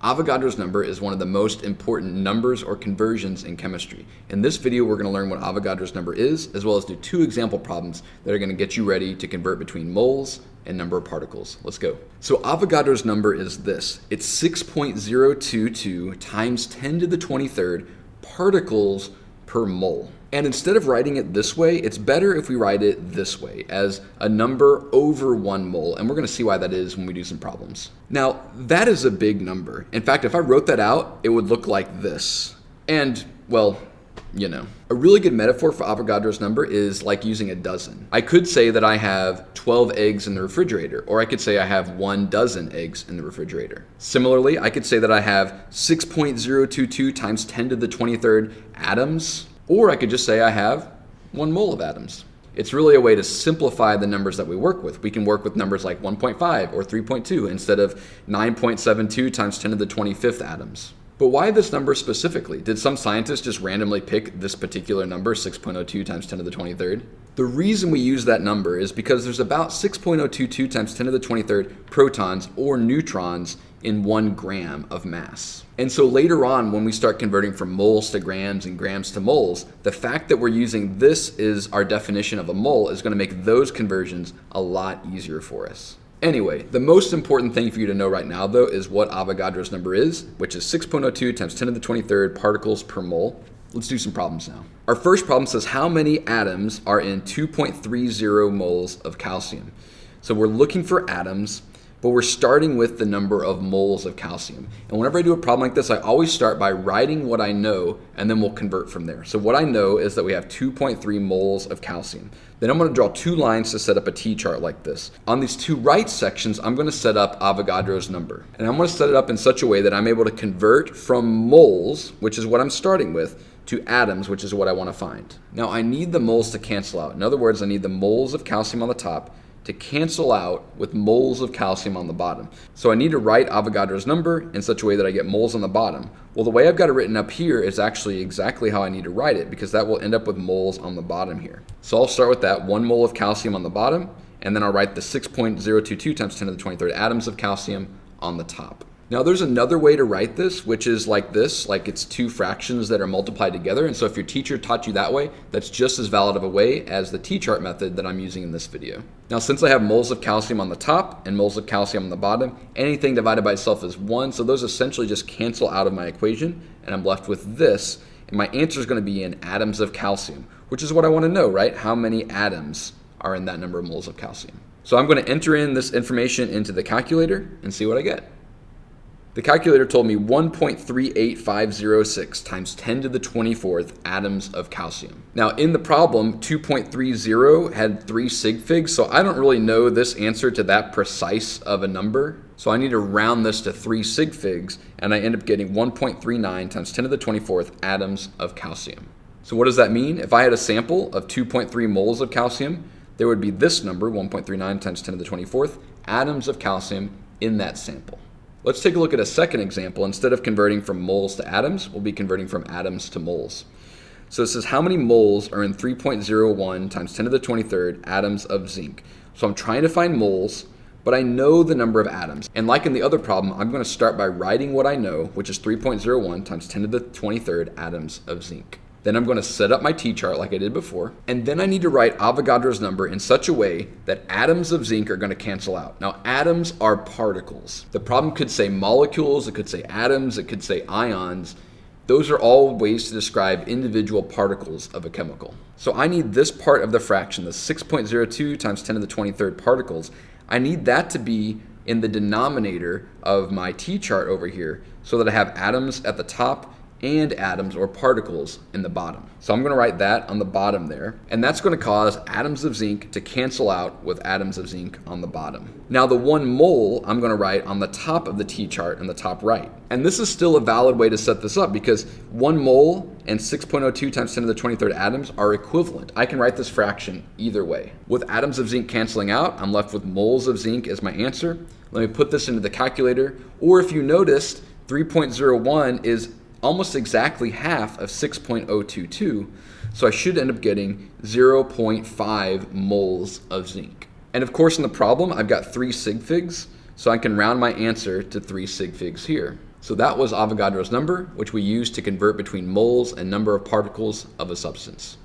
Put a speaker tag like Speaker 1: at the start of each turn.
Speaker 1: Avogadro's number is one of the most important numbers or conversions in chemistry. In this video, we're going to learn what Avogadro's number is, as well as do two example problems that are going to get you ready to convert between moles and number of particles. Let's go. So Avogadro's number is this. It's 6.022 times 10 to the 23rd particles per mole. And instead of writing it this way, it's better if we write it this way, as a number over 1 mole. And we're going to see why that is when we do some problems. Now, that is a big number. In fact, if I wrote that out, it would look like this. And, well, you know. A really good metaphor for Avogadro's number is like using a dozen. I could say that I have 12 eggs in the refrigerator, or I could say I have 1 dozen eggs in the refrigerator. Similarly, I could say that I have 6.022 times 10 to the 23rd atoms, or I could just say I have 1 mole of atoms. It's really a way to simplify the numbers that we work with. We can work with numbers like 1.5 or 3.2 instead of 9.72 times 10 to the 25th atoms. But why this number specifically? Did some scientist just randomly pick this particular number, 6.02 times 10 to the 23rd? The reason we use that number is because there's about 6.022 times 10 to the 23rd protons or neutrons in 1 gram of mass. And so later on, when we start converting from moles to grams and grams to moles, the fact that we're using this is our definition of a mole is going to make those conversions a lot easier for us. Anyway, the most important thing for you to know right now, though, is what Avogadro's number is, which is 6.02 times 10 to the 23rd particles per mole. Let's do some problems now. Our first problem says how many atoms are in 2.30 moles of calcium. So we're looking for atoms, but we're starting with the number of moles of calcium. And whenever I do a problem like this, I always start by writing what I know, and then we'll convert from there. So what I know is that we have 2.3 moles of calcium. Then I'm going to draw 2 lines to set up a T-chart like this. On these 2 right sections, I'm going to set up Avogadro's number. And I'm going to set it up in such a way that I'm able to convert from moles, which is what I'm starting with, to atoms, which is what I want to find. Now I need the moles to cancel out. In other words, I need the moles of calcium on the top to cancel out with moles of calcium on the bottom. So I need to write Avogadro's number in such a way that I get moles on the bottom. Well, the way I've got it written up here is actually exactly how I need to write it, because that will end up with moles on the bottom here. So I'll start with that 1 mole of calcium on the bottom, and then I'll write the 6.022 times 10 to the 23rd atoms of calcium on the top. Now there's another way to write this, which is like this, like it's 2 fractions that are multiplied together. And so if your teacher taught you that way, that's just as valid of a way as the T-chart method that I'm using in this video. Now since I have moles of calcium on the top and moles of calcium on the bottom, anything divided by itself is 1. So those essentially just cancel out of my equation, and I'm left with this. And my answer is going to be in atoms of calcium, which is what I want to know, right? How many atoms are in that number of moles of calcium? So I'm going to enter in this information into the calculator and see what I get. The calculator told me 1.38506 times 10 to the 24th atoms of calcium. Now in the problem, 2.30 had 3 sig figs, so I don't really know this answer to that precise of a number. So I need to round this to 3 sig figs, and I end up getting 1.39 times 10 to the 24th atoms of calcium. So what does that mean? If I had a sample of 2.3 moles of calcium, there would be this number, 1.39 times 10 to the 24th atoms of calcium in that sample. Let's take a look at a second example. Instead of converting from moles to atoms, we'll be converting from atoms to moles. So it says how many moles are in 3.01 times 10 to the 23rd atoms of zinc. So I'm trying to find moles, but I know the number of atoms. And like in the other problem, I'm going to start by writing what I know, which is 3.01 times 10 to the 23rd atoms of zinc. Then I'm going to set up my T-chart like I did before. And then I need to write Avogadro's number in such a way that atoms of zinc are going to cancel out. Now, atoms are particles. The problem could say molecules, it could say atoms, it could say ions. Those are all ways to describe individual particles of a chemical. So I need this part of the fraction, the 6.02 times 10 to the 23rd particles. I need that to be in the denominator of my T-chart over here so that I have atoms at the top and atoms or particles in the bottom. So I'm going to write that on the bottom there, and that's going to cause atoms of zinc to cancel out with atoms of zinc on the bottom. Now the 1 mole I'm going to write on the top of the T-chart in the top right. And this is still a valid way to set this up because 1 mole and 6.02 times 10 to the 23rd atoms are equivalent. I can write this fraction either way. With atoms of zinc canceling out, I'm left with moles of zinc as my answer. Let me put this into the calculator, or if you noticed, 3.01 is almost exactly half of 6.022, so I should end up getting 0.5 moles of zinc. And of course in the problem, I've got 3 sig figs, so I can round my answer to 3 sig figs here. So that was Avogadro's number, which we use to convert between moles and number of particles of a substance.